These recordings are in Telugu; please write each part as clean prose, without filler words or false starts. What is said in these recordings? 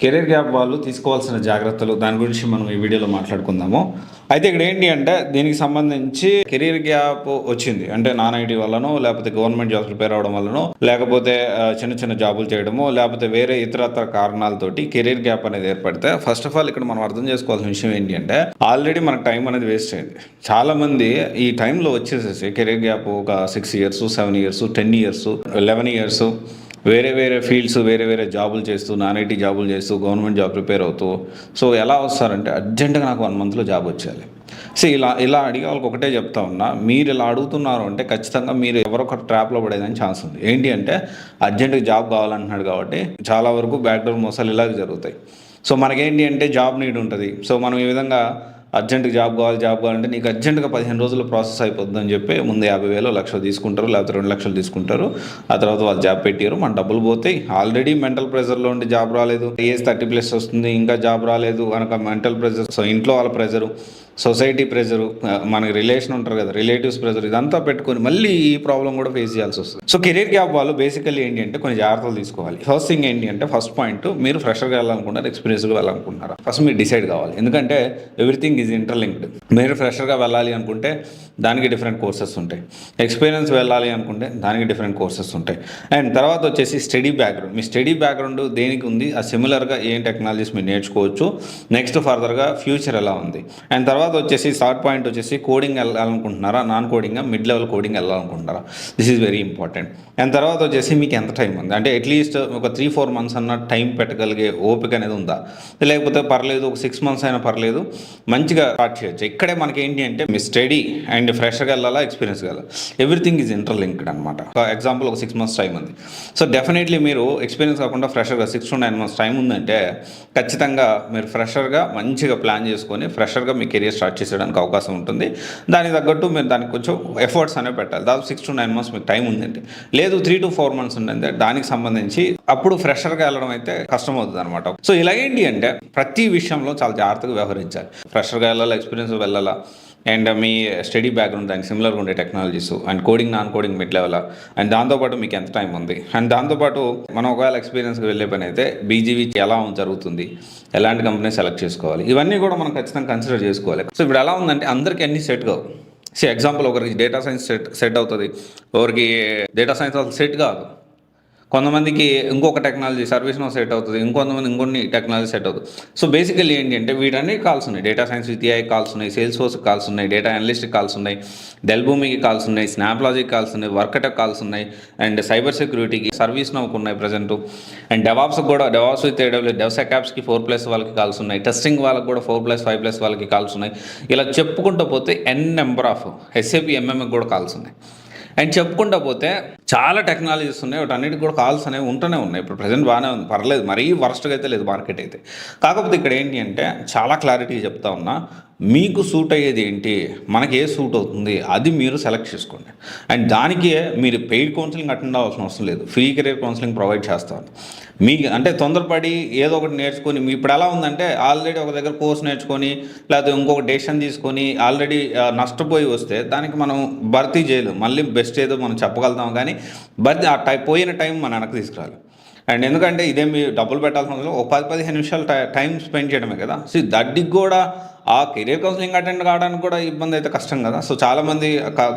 కెరీర్ గ్యాప్ వాళ్ళు తీసుకోవాల్సిన జాగ్రత్తలు దాని గురించి మనం ఈ వీడియోలో మాట్లాడుకుందాము. అయితే ఇక్కడ ఏంటి అంటే దీనికి సంబంధించి కెరీర్ గ్యాప్ వచ్చింది అంటే నాన్ ఐటీ వల్లనో, లేకపోతే గవర్నమెంట్ జాబ్స్ ప్రిపేర్ అవడం వల్లనో, లేకపోతే చిన్న చిన్న జాబులు చేయడమో, లేకపోతే వేరే ఇతరత్ర కారణాలతోటి కెరీర్ గ్యాప్ అనేది ఏర్పడితే ఫస్ట్ ఆఫ్ ఆల్ ఇక్కడ మనం అర్థం చేసుకోవాల్సిన విషయం ఏంటి అంటే ఆల్రెడీ మనకు టైం అనేది వేస్ట్ అయింది. చాలామంది ఈ టైంలో వచ్చేసేసి కెరీర్ గ్యాప్ ఒక 6 years, 7 years, 10 years, 11 years వేరే వేరే ఫీల్డ్స్ వేరే వేరే జాబులు చేస్తూ నాన్ ఐటీ జాబులు చేస్తూ గవర్నమెంట్ జాబ్ ప్రిపేర్ అవుతూ సో ఎలా వస్తారంటే అర్జెంటుగా నాకు 1 monthలో జాబ్ వచ్చేయాలి. సో ఇలా అడిగే వాళ్ళకి ఒకటే చెప్తా ఉన్నా, మీరు ఇలా అడుగుతున్నారు అంటే ఖచ్చితంగా మీరు ఎవరొక ట్రాప్లో పడేదని ఛాన్స్ ఉంది. ఏంటి అంటే అర్జెంటుగా జాబ్ కావాలంటున్నాడు కాబట్టి చాలా వరకు బ్యాక్డోర్ మోసాలు ఇలాగ జరుగుతాయి. సో మనకేంటి అంటే జాబ్ నీడ్ ఉంటుంది. సో మనం ఈ విధంగా అర్జెంటుగా జాబ్ కావాలంటే నీకు అర్జెంటుగా 15 రోజుల్లో ప్రాసెస్ అయిపోద్ది అని చెప్పి ముందు 50,000 1,00,000 తీసుకుంటారు, లేకపోతే 2 లక్షలు తీసుకుంటారు. ఆ తర్వాత వాళ్ళు జాబ్ పెట్టారు, మన డబ్బులు పోతాయి. ఆల్రెడీ మెంటల్ ప్రెషర్లో ఉండి జాబ్ రాలేదు, ఏజ్ 30+ వస్తుంది, ఇంకా జాబ్ రాలేదు కనుక మెంటల్ ప్రెషర్, సో ఇంట్లో వాళ్ళ ప్రెషరు, సొసైటీ ప్రెజరు, మనకి రిలేషన్ ఉంటారు కదా రిలేటివ్స్ ప్రెజర్, ఇదంతా పెట్టుకొని మళ్ళీ ఈ ప్రాబ్లం కూడా ఫేస్ చేయాల్సి వస్తుంది. సో కెరీర్ గ్యాప్ వాళ్ళు బేసికల్లీ ఏంటి అంటే కొన్ని జాగ్రత్తలు తీసుకోవాలి. ఫస్ట్ థింగ్ ఏంటి అంటే ఫస్ట్ పాయింట్, మీరు ఫ్రెషర్గా వెళ్ళాలనుకుంటారు, ఎక్స్పీరియన్స్గా వెళ్ళాలనుకుంటున్నారా, ఫస్ట్ మీరు డిసైడ్ కావాలి. ఎందుకంటే ఎవ్రీథింగ్ ఈజ్ ఇంటర్లింక్డ్. మీరు ఫ్రెషర్గా వెళ్ళాలి అనుకుంటే దానికి డిఫరెంట్ కోర్సెస్ ఉంటాయి, ఎక్స్పీరియన్స్ వెళ్ళాలి అనుకుంటే దానికి డిఫరెంట్ కోర్సెస్ ఉంటాయి. అండ్ తర్వాత వచ్చేసి స్టడీ బ్యాక్గ్రౌండ్, మీ స్టడీ బ్యాక్గ్రౌండ్ దేనికి ఉంది, ఆ సిమిలర్గా ఏం టెక్నాలజీస్ మీరు నేర్చుకోవచ్చు, నెక్స్ట్ ఫర్దర్గా ఫ్యూచర్ ఎలా ఉంది. అండ్ తర్వాత వచ్చేసి థర్డ్ పాయింట్ వచ్చేసి కోడింగ్ వెళ్ళాలనుకుంటున్నారా, non coding, mid level coding వెళ్ళాలనుకుంటున్నారా, this is very important. And తర్వాత వచ్చేసి మీకు ఎంత టైం ఉంది, అంటే అట్లీస్ట్ ఒక 3-4 months అన్న టైం పెట్టగలిగే ఓపిక అనేది ఉందా, లేకపోతే పర్లేదు ఒక 6 months అయినా పర్లేదు, మంచిగా స్టార్ట్ చేయొచ్చు. ఇక్కడే మనకి ఏంటి అంటే మీ స్టడీ అండ్ ఫ్రెషర్గా వెళ్ళాలా, ఎక్స్పీరియన్స్గా వెళ్ళాలి, ఎవ్రీథింగ్ ఈజ్ ఇంటర్లింక్డ్ అనమాట. ఎగ్జాంపుల్ ఒక 6 months టైం ఉంది, సో డెఫినెట్లీ మీరు ఎక్స్పీరియన్స్ కాకుండా ఫ్రెషర్గా 6 to 9 months టైం ఉందంటే ఖచ్చితంగా మీరు ఫ్రెషర్గా మంచిగా ప్లాన్ చేసుకొని ఫ్రెషర్గా మీ కెరియర్ స్టార్ట్ చేసేయడానికి అవకాశం ఉంటుంది. దానికి తగ్గట్టు మీరు దానికి కొంచెం ఎఫర్ట్స్ అనేవి పెట్టాలి. దాదాపు 6 to 9 months మీకు టైం ఉందంటే, లేదు 3 to 4 months ఉందంటే దానికి సంబంధించి అప్పుడు ఫ్రెషర్గా వెళ్ళడం అయితే కష్టం అవుతుంది అనమాట. సో ఇలాగేంటి అంటే ప్రతి విషయంలో చాలా జాగ్రత్తగా వ్యవహరించాలి. ఫ్రెషర్గా వెళ్ళాలా, ఎక్స్పీరియన్స్ వెళ్ళాలా, అండ్ మీ స్టడీ బ్యాక్గ్రౌండ్ దానికి సిమిలర్గా ఉండే technologies, and coding non coding mid level, and దాంతోపాటు మీకు ఎంత టైం ఉంది, అండ్ దాంతోపాటు మనం ఒకవేళ ఎక్స్పీరియన్స్కి వెళ్ళే పని అయితే బీజీవీ ఎలా జరుగుతుంది, ఎలాంటి కంపెనీ సెలెక్ట్ చేసుకోవాలి, ఇవన్నీ కూడా మనం ఖచ్చితంగా కన్సిడర్ చేసుకోవాలి. సో ఇప్పుడు ఎలా ఉందంటే అందరికీ అన్నీ సెట్ కావు. సో ఎగ్జాంపుల్ ఒకరికి డేటా సైన్స్ సెట్ అవుతుంది, ఒకరికి డేటా సైన్స్ అసలు సెట్ కాదు, కొంతమందికి ఇంకొక టెక్నాలజీ సర్వీస్ నో సెట్ అవుతుంది, ఇంకొంతమంది ఇంకొన్ని టెక్నాలజీ సెట్ అవుతుంది. సో బేసికల్లీ ఏంటి అంటే వీటన్నిటి కాల్స్ ఉన్నాయి, data science with AI calls ఉన్నాయి, సేల్స్ ఫోర్స్కి కాల్స్ ఉన్నాయి, డేటా అనలిస్ట్కి కాల్స్ ఉన్నాయి, డెల్ భూమికి కాల్స్ ఉన్నాయి, స్నాప్లాజిక్ కాల్స్ ఉన్నాయి, వర్కటెక్ కాల్స్ ఉన్నాయి, అండ్ సైబర్ సెక్యూరిటీకి సర్వీస్ నోకి ఉన్నాయి ప్రజెంట్, అండ్ డెవాప్స్కి కూడా డెవాప్స్ విత్ ఏడబ్ల్యూఎస్ డెవ్సెకాప్స్కి 4+ వాళ్ళకి కాల్స్ ఉన్నాయి, టెస్టింగ్ వాళ్ళకి కూడా 4+, 5+ వాళ్ళకి కాల్స్ ఉన్నాయి. ఇలా చెప్పుకుంటూ పోతే నెంబర్ ఆఫ్ SAP MMకి కూడా కాల్స్ ఉన్నాయి. అండ్ చెప్పుకుంటూ పోతే చాలా టెక్నాలజీస్ ఉన్నాయి, వాటన్నిటికి కూడా కాల్స్ అనేవి ఉంటూనే ఉన్నాయి. ఇప్పుడు ప్రజెంట్ బాగానే ఉంది, పర్లేదు, మరీ వర్స్ట్గా అయితే లేదు మార్కెట్ అయితే. కాకపోతే ఇక్కడ ఏంటి అంటే చాలా క్లారిటీ చెప్తా ఉన్నా, మీకు సూట్ అయ్యేది ఏంటి, మనకి ఏ సూట్ అవుతుంది అది మీరు సెలెక్ట్ చేసుకోండి. అండ్ దానికి మీరు పెయిడ్ కౌన్సిలింగ్ అటెండ్ అవ్వాల్సిన అవసరం లేదు, ఫ్రీ కెరీర్ కౌన్సిలింగ్ ప్రొవైడ్ చేస్తాను. మీకు అంటే తొందరపడి ఏదో ఒకటి నేర్చుకొని, మీ ఇప్పుడు ఎలా ఉందంటే ఆల్రెడీ ఒక దగ్గర కోర్స్ నేర్చుకొని లేకపోతే ఇంకొక డెసిషన్ తీసుకొని ఆల్రెడీ నష్టపోయి వస్తే దానికి మనం భర్తీ చేయలేము. మళ్ళీ బెస్ట్ ఏదో మనం చెప్పగలుగుతాం కానీ పోయిన టైం మన వెనక్కి తీసుకురాలి. అండ్ ఎందుకంటే ఇదే మీరు డబ్బులు పెట్టాల్సిన ఒక 10-15 నిమిషాలు టైం స్పెండ్ చేయడమే కదా. సో దట్టికి కూడా ఆ కెరీర్ కౌన్సిలింగ్ అటెండ్ కావడానికి కూడా ఇబ్బంది అయితే కష్టం కదా. సో చాలామంది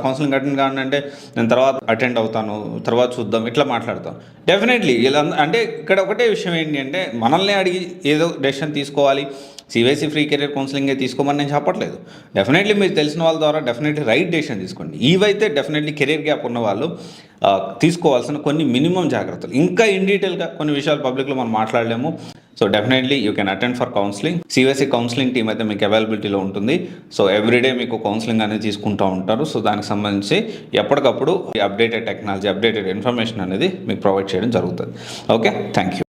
కౌన్సిలింగ్ అటెండ్ కావాలంటే నేను తర్వాత అటెండ్ అవుతాను, తర్వాత చూద్దాం, ఇట్లా మాట్లాడతాం. డెఫినెట్లీ ఇలా అంటే ఇక్కడ ఒకటే విషయం ఏంటి అంటే మనల్ని అడిగి ఏదో డెసిషన్ తీసుకోవాలి, CBSE ఫ్రీ కెరీర్ కౌన్సిలింగే తీసుకోమని నేను చెప్పట్లేదు. డెఫినెట్లీ మీరు తెలిసిన వాళ్ళ ద్వారా డెఫినెట్లీ రైట్ డెసిషన్ తీసుకోండి. ఇవైతే డెఫినెట్లీ కెరీర్ గ్యాప్ ఉన్న వాళ్ళు తీసుకోవాల్సిన కొన్ని మినిమం జాగ్రత్తలు. ఇంకా ఇన్ డీటెయిల్గా కొన్ని విషయాలు పబ్లిక్లో మనం మాట్లాడలేము. So definitely you can attend for counselling. CBSE counselling team అయితే మీకు అవైలబిలిటీలో ఉంటుంది. సో ఎవ్రీడే మీకు కౌన్సిలింగ్ అనేది తీసుకుంటూ ఉంటారు. సో దానికి సంబంధించి ఎప్పటికప్పుడు అప్డేటెడ్ టెక్నాలజీ, అప్డేటెడ్ ఇన్ఫర్మేషన్ అనేది మీకు ప్రొవైడ్ చేయడం జరుగుతుంది. Okay, thank you.